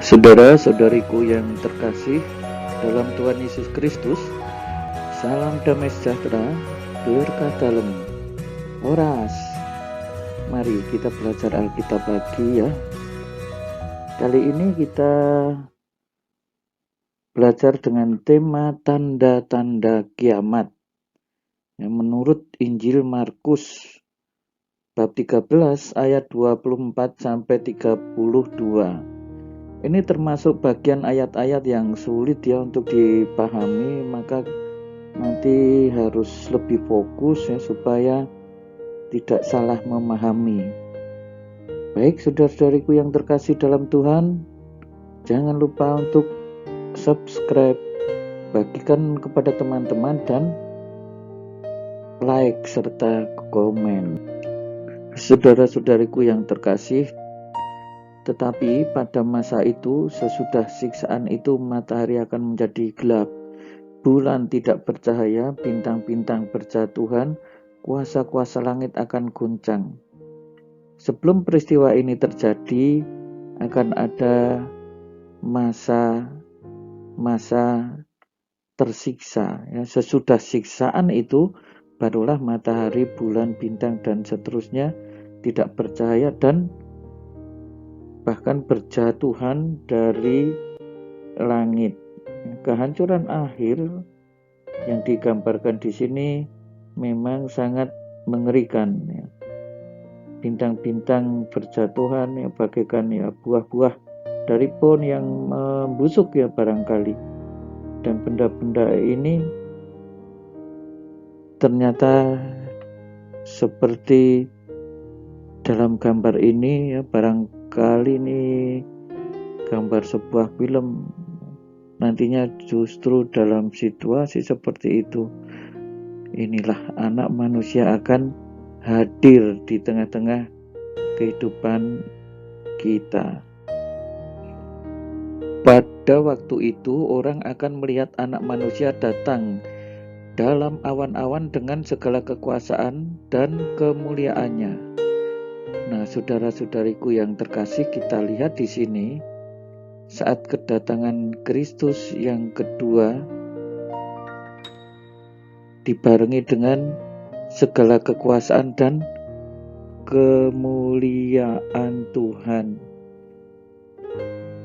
Saudara-saudariku yang terkasih dalam Tuhan Yesus Kristus, salam damai sejahtera, berkah dalam. Oras, mari kita belajar Alkitab lagi ya. Kali ini kita belajar dengan tema tanda-tanda kiamat. Menurut Injil Markus bab 13 ayat 24 sampai 32. Ini termasuk bagian ayat-ayat yang sulit ya untuk dipahami, maka nanti harus lebih fokus ya supaya tidak salah memahami. Baik saudara-saudariku yang terkasih dalam Tuhan, jangan lupa untuk subscribe, bagikan kepada teman-teman dan like serta komen. Saudara-saudariku yang terkasih, tetapi pada masa itu, sesudah siksaan itu, matahari akan menjadi gelap, bulan tidak bercahaya, bintang-bintang berjatuhan, kuasa-kuasa langit akan goncang. Sebelum peristiwa ini terjadi, akan ada masa tersiksa. Ya. Sesudah siksaan itu, barulah matahari, bulan, bintang, dan seterusnya tidak bercahaya dan bahkan berjatuhan dari langit. Kehancuran akhir yang digambarkan di sini memang sangat mengerikan. Ya. Bintang-bintang berjatuhan ya, bagaikan ya buah-buah dari pohon yang membusuk ya barangkali. Dan benda-benda ini ternyata seperti dalam gambar ini ya, barangkali ini gambar sebuah film, nantinya justru dalam situasi seperti itu, inilah anak manusia akan hadir di tengah-tengah kehidupan kita. Pada waktu itu orang akan melihat anak manusia datang dalam awan-awan dengan segala kekuasaan dan kemuliaannya. Nah, saudara-saudariku yang terkasih, kita lihat di sini saat kedatangan Kristus yang kedua dibarengi dengan segala kekuasaan dan kemuliaan Tuhan.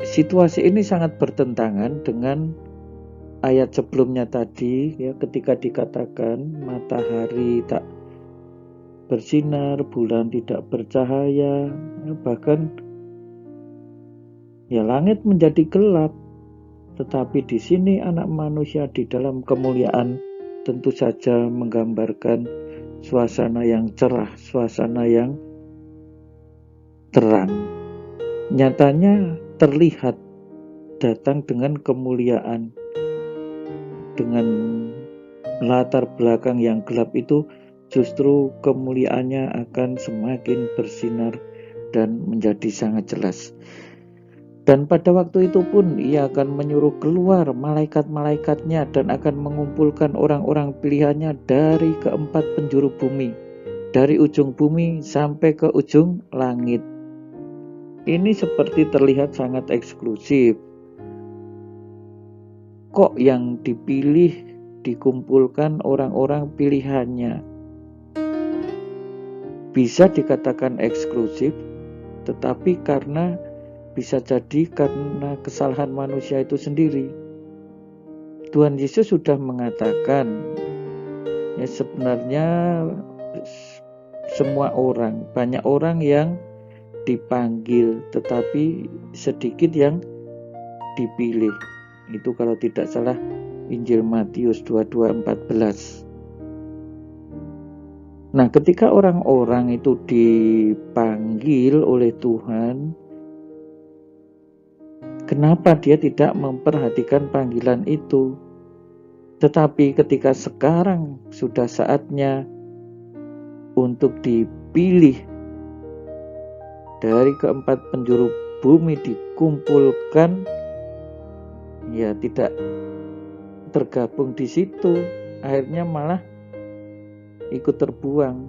Situasi ini sangat bertentangan dengan ayat sebelumnya tadi ya, ketika dikatakan matahari tak bersinar, bulan tidak bercahaya, ya, bahkan ya langit menjadi gelap. Tetapi di sini anak manusia di dalam kemuliaan tentu saja menggambarkan suasana yang cerah, suasana yang terang. Nyatanya terlihat datang dengan kemuliaan, dengan latar belakang yang gelap itu. Justru kemuliaannya akan semakin bersinar dan menjadi sangat jelas. Dan pada waktu itu pun ia akan menyuruh keluar malaikat-malaikatnya dan akan mengumpulkan orang-orang pilihannya dari keempat penjuru bumi, dari ujung bumi sampai ke ujung langit. Ini seperti terlihat sangat eksklusif. Kok yang dipilih, dikumpulkan orang-orang pilihannya? Bisa dikatakan eksklusif, tetapi bisa jadi karena kesalahan manusia itu sendiri. Tuhan Yesus sudah mengatakan, ya sebenarnya semua orang, banyak orang yang dipanggil, tetapi sedikit yang dipilih. Itu kalau tidak salah Injil Matius 22:14. Nah, ketika orang-orang itu dipanggil oleh Tuhan, kenapa dia tidak memperhatikan panggilan itu? Tetapi ketika sekarang sudah saatnya untuk dipilih, dari keempat penjuru bumi dikumpulkan, ya tidak tergabung di situ, akhirnya malah ikut terbuang.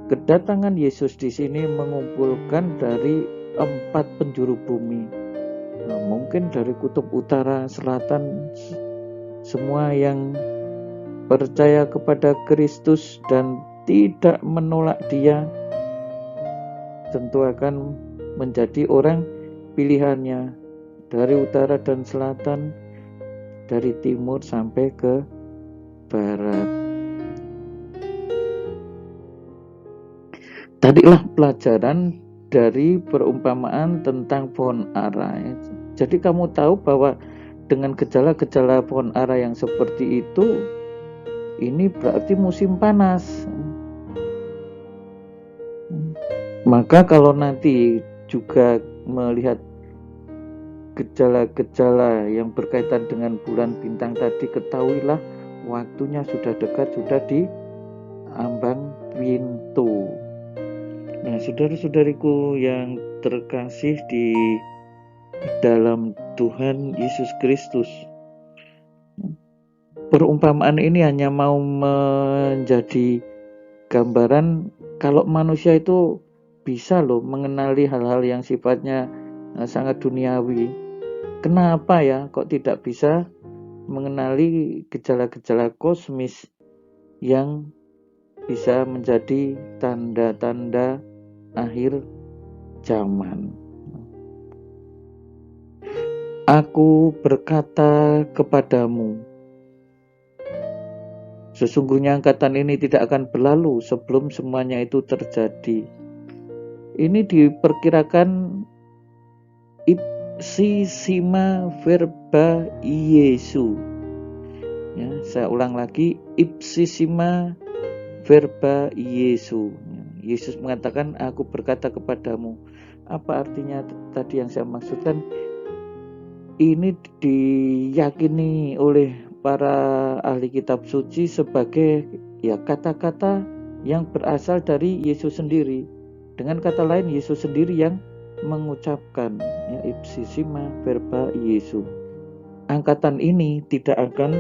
Kedatangan Yesus di sini mengumpulkan dari 4 penjuru bumi. Mungkin dari kutub utara, selatan, semua yang percaya kepada Kristus dan tidak menolak Dia tentu akan menjadi orang pilihannya, dari utara dan selatan, dari timur sampai ke barat. Tadilah pelajaran dari perumpamaan tentang pohon ara. Jadi kamu tahu bahwa dengan gejala-gejala pohon ara yang seperti itu, ini berarti musim panas. Maka kalau nanti juga melihat gejala-gejala yang berkaitan dengan bulan bintang tadi, ketahuilah waktunya sudah dekat, sudah di ambang pintu. Nah, saudara-saudariku yang terkasih di dalam Tuhan Yesus Kristus, perumpamaan ini hanya mau menjadi gambaran kalau manusia itu bisa loh mengenali hal-hal yang sifatnya sangat duniawi. Kenapa ya kok tidak bisa mengenali gejala-gejala kosmis yang bisa menjadi tanda-tanda akhir zaman? Aku berkata kepadamu, sesungguhnya angkatan ini tidak akan berlalu sebelum semuanya itu terjadi. Ini diperkirakan ipsissima verba Iesu. Ya, saya ulang lagi, ipsissima verba Iesu. Yesus mengatakan, aku berkata kepadamu. Apa artinya tadi yang saya maksudkan? Ini diyakini oleh para ahli kitab suci sebagai ya kata-kata yang berasal dari Yesus sendiri. Dengan kata lain, Yesus sendiri yang mengucapkan ya, ipsissima verba Iesu. Angkatan ini tidak akan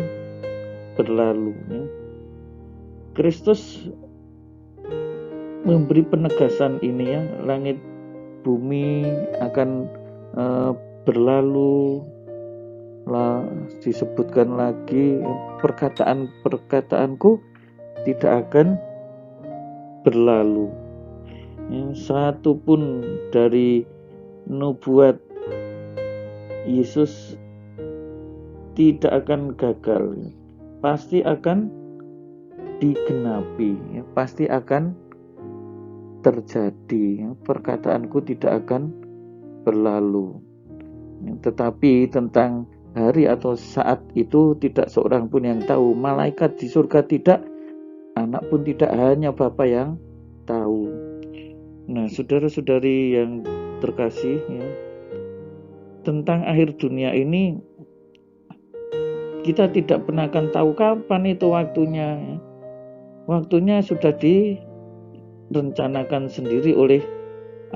berlalu. Ya. Kristus memberi penegasan ini ya, langit bumi akan berlalu. Disebutkan lagi, perkataan-perkataanku tidak akan berlalu. Ya, satu pun dari nubuat Yesus tidak akan gagal, pasti akan digenapi, ya, pasti akan terjadi. Perkataanku tidak akan berlalu. Tetapi tentang hari atau saat itu tidak seorang pun yang tahu. Malaikat di surga tidak, anak pun tidak, hanya Bapa yang tahu. Nah, saudara-saudari yang terkasih, ya, tentang akhir dunia ini kita tidak pernah akan tahu kapan itu waktunya. Ya. Waktunya sudah direncanakan sendiri oleh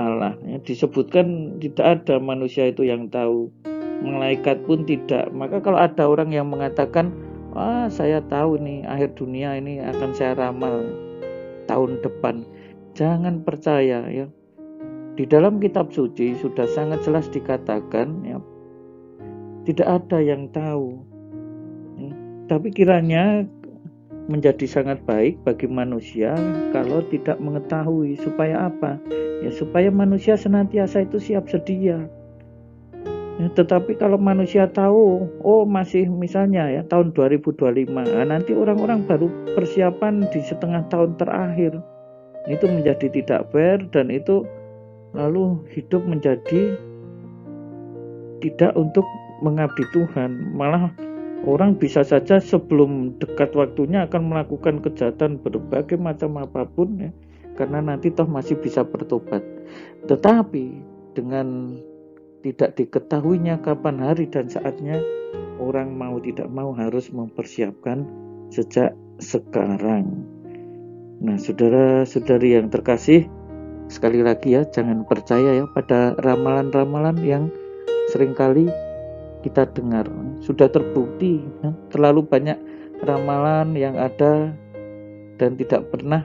Allah. Ya, disebutkan tidak ada manusia itu yang tahu, malaikat pun tidak. Maka kalau ada orang yang mengatakan, wah saya tahu nih akhir dunia ini akan saya ramal tahun depan, jangan percaya ya. Di dalam kitab suci sudah sangat jelas dikatakan ya, tidak ada yang tahu. Ya. Tapi kiranya menjadi sangat baik bagi manusia kalau tidak mengetahui. Supaya apa? Ya supaya manusia senantiasa itu siap sedia. Ya, tetapi kalau manusia tahu, oh masih misalnya ya tahun 2025, nah, nanti orang-orang baru persiapan di setengah tahun terakhir. Itu menjadi tidak fair dan itu lalu hidup menjadi tidak untuk mengabdi Tuhan. Malah orang bisa saja sebelum dekat waktunya akan melakukan kejahatan berbagai macam apapun ya, karena nanti toh masih bisa bertobat. Tetapi dengan tidak diketahuinya kapan hari dan saatnya, orang mau tidak mau harus mempersiapkan sejak sekarang. Nah, saudara-saudari yang terkasih, sekali lagi ya, jangan percaya ya pada ramalan-ramalan yang seringkali kita dengar. Sudah terbukti ya, terlalu banyak ramalan yang ada dan tidak pernah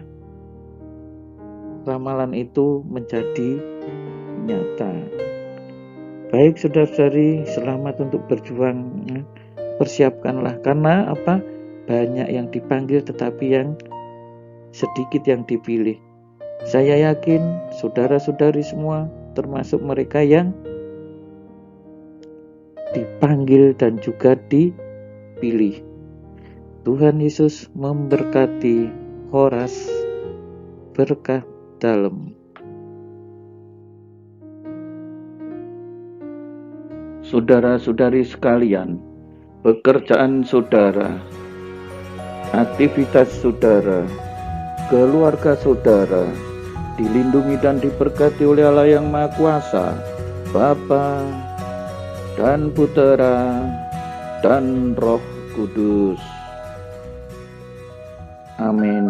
ramalan itu menjadi nyata. Baik saudara-saudari, selamat untuk berjuang. Persiapkanlah, karena apa? Banyak yang dipanggil tetapi yang sedikit yang dipilih. Saya yakin saudara-saudari semua termasuk mereka yang dipanggil dan juga dipilih. Tuhan Yesus memberkati. Horas berkah dalam. Saudara-saudari sekalian, pekerjaan saudara, aktivitas saudara, keluarga saudara dilindungi dan diberkati oleh Allah yang Maha Kuasa, Bapa dan Putera dan Roh Kudus. Amin.